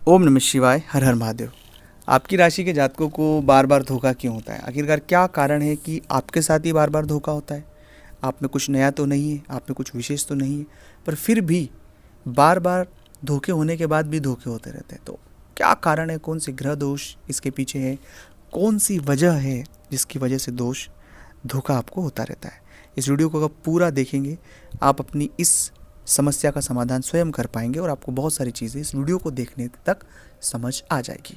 ओम नमः शिवाय, हर हर महादेव। आपकी राशि के जातकों को बार बार धोखा क्यों होता है? आखिरकार क्या कारण है कि आपके साथ ही बार बार धोखा होता है? आप में कुछ नया तो नहीं है, आप में कुछ विशेष तो नहीं है, पर फिर भी बार बार धोखे होने के बाद भी धोखे होते रहते हैं। तो क्या कारण है? कौन सी ग्रह दोष इसके पीछे है? कौन सी वजह है जिसकी वजह से धोखा आपको होता रहता है? इस वीडियो को अगर पूरा देखेंगे, आप अपनी इस समस्या का समाधान स्वयं कर पाएंगे और आपको बहुत सारी चीज़ें इस वीडियो को देखने तक समझ आ जाएगी।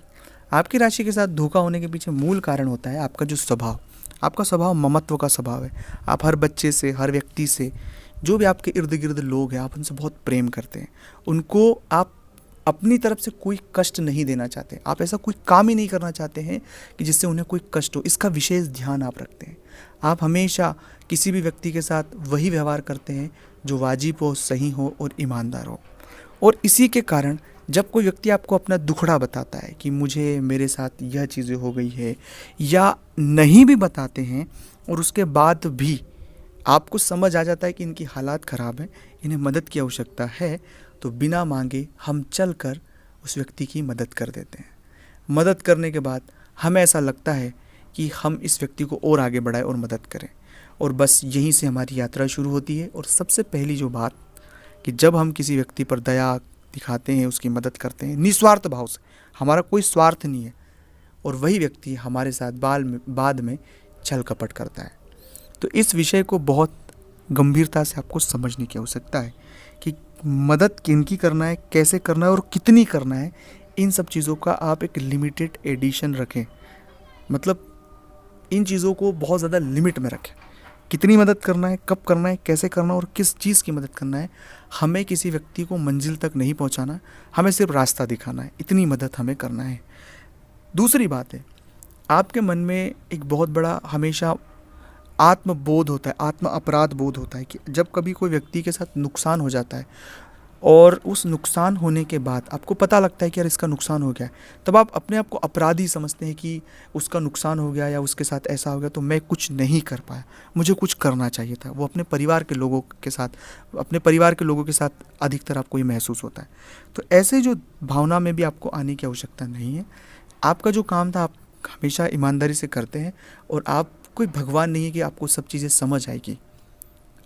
आपकी राशि के साथ धोखा होने के पीछे मूल कारण होता है आपका जो स्वभाव। आपका स्वभाव ममत्व का स्वभाव है। आप हर बच्चे से, हर व्यक्ति से, जो भी आपके इर्द गिर्द लोग हैं, आप उनसे बहुत प्रेम करते हैं। उनको आप अपनी तरफ से कोई कष्ट नहीं देना चाहते। आप ऐसा कोई काम ही नहीं करना चाहते हैं कि जिससे उन्हें कोई कष्ट हो। इसका विशेष ध्यान आप रखते हैं। आप हमेशा किसी भी व्यक्ति के साथ वही व्यवहार करते हैं जो वाजिब हो, सही हो और ईमानदार हो। और इसी के कारण जब कोई व्यक्ति आपको अपना दुखड़ा बताता है कि मुझे मेरे साथ यह चीज़ें हो गई है, या नहीं भी बताते हैं और उसके बाद भी आपको समझ आ जाता है कि इनकी हालात ख़राब है, इन्हें मदद की आवश्यकता है, तो बिना मांगे हम चलकर उस व्यक्ति की मदद कर देते हैं। मदद करने के बाद हमें ऐसा लगता है कि हम इस व्यक्ति को और आगे बढ़ाएं और मदद करें, और बस यहीं से हमारी यात्रा शुरू होती है। और सबसे पहली जो बात कि जब हम किसी व्यक्ति पर दया दिखाते हैं, उसकी मदद करते हैं निस्वार्थ भाव से, हमारा कोई स्वार्थ नहीं है, और वही व्यक्ति हमारे साथ बाद में छल कपट करता है। तो इस विषय को बहुत गंभीरता से आपको समझने की आवश्यकता है कि मदद किनकी करना है, कैसे करना है और कितनी करना है। इन सब चीज़ों का आप एक लिमिटेड एडिशन रखें, मतलब इन चीज़ों को बहुत ज़्यादा लिमिट में रखें। कितनी मदद करना है, कब करना है, कैसे करना है और किस चीज़ की मदद करना है। हमें किसी व्यक्ति को मंजिल तक नहीं पहुंचाना, हमें सिर्फ रास्ता दिखाना है, इतनी मदद हमें करना है। दूसरी बात है, आपके मन में एक बहुत बड़ा हमेशा आत्मबोध होता है, आत्म अपराध बोध होता है कि जब कभी कोई व्यक्ति के साथ नुकसान हो जाता है और उस नुकसान होने के बाद आपको पता लगता है कि यार इसका नुकसान हो गया है, तब आप अपने आप को अपराधी समझते हैं कि उसका नुकसान हो गया या उसके साथ ऐसा हो गया तो मैं कुछ नहीं कर पाया, मुझे कुछ करना चाहिए था। वो अपने परिवार के लोगों के साथ अधिकतर आपको ये महसूस होता है। तो ऐसे जो भावना में भी आपको आने की आवश्यकता नहीं है। आपका जो काम था आप हमेशा ईमानदारी से करते हैं, और आप कोई भगवान नहीं है कि आपको सब चीज़ें समझ आएगी।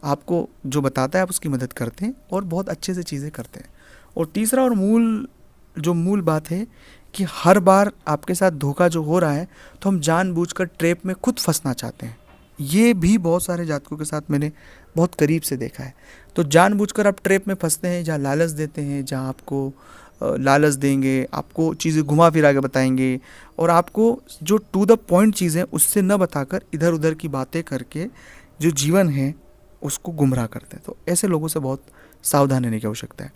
आपको जो बताता है आप उसकी मदद करते हैं और बहुत अच्छे से चीज़ें करते हैं। और तीसरा और मूल बात है कि हर बार आपके साथ धोखा जो हो रहा है तो हम जानबूझकर ट्रैप में खुद फंसना चाहते हैं। ये भी बहुत सारे जातकों के साथ मैंने बहुत करीब से देखा है। तो जानबूझकर आप ट्रैप में फंसते हैं, जहाँ लालच देते हैं, जहाँ आपको लालच देंगे, आपको चीज़ें घुमा फिरा के बताएंगे, और आपको जो टू द पॉइंट चीज़ें उससे न बताकर इधर उधर की बातें करके जो जीवन है उसको गुमराह करते हैं। तो ऐसे लोगों से बहुत सावधान रहने की आवश्यकता है।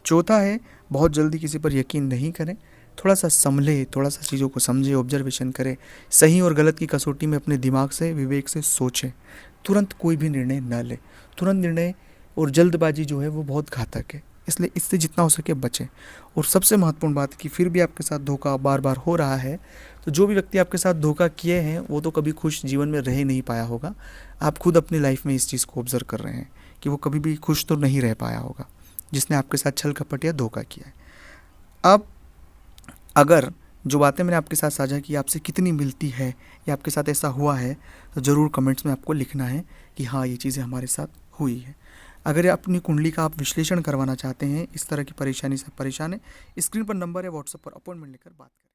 चौथा है, बहुत जल्दी किसी पर यकीन नहीं करें। थोड़ा सा संभले, थोड़ा सा चीज़ों को समझे, ऑब्जर्वेशन करें, सही और गलत की कसौटी में अपने दिमाग से, विवेक से सोचें। तुरंत कोई भी निर्णय न लें। तुरंत निर्णय और जल्दबाजी जो है वो बहुत घातक है, इसलिए इससे जितना हो सके बचें। और सबसे महत्वपूर्ण बात है कि फिर भी आपके साथ धोखा बार बार हो रहा है, तो जो भी व्यक्ति आपके साथ धोखा किए हैं वो तो कभी खुश जीवन में रह नहीं पाया होगा। आप खुद अपनी लाइफ में इस चीज़ को ऑब्जर्व कर रहे हैं कि वो कभी भी खुश तो नहीं रह पाया होगा जिसने आपके साथ छल कपट या धोखा किया है। अब अगर जो बातें मैंने आपके साथ साझा की आपसे कितनी मिलती है या आपके साथ ऐसा हुआ है, तो ज़रूर कमेंट्स में आपको लिखना है कि हाँ ये चीज़ें हमारे साथ हुई है। अगर अपनी कुंडली का आप विश्लेषण करवाना चाहते हैं, इस तरह की परेशानी से परेशान है, स्क्रीन पर नंबर है, व्हाट्सएप पर अपॉइंटमेंट लेकर बात करें।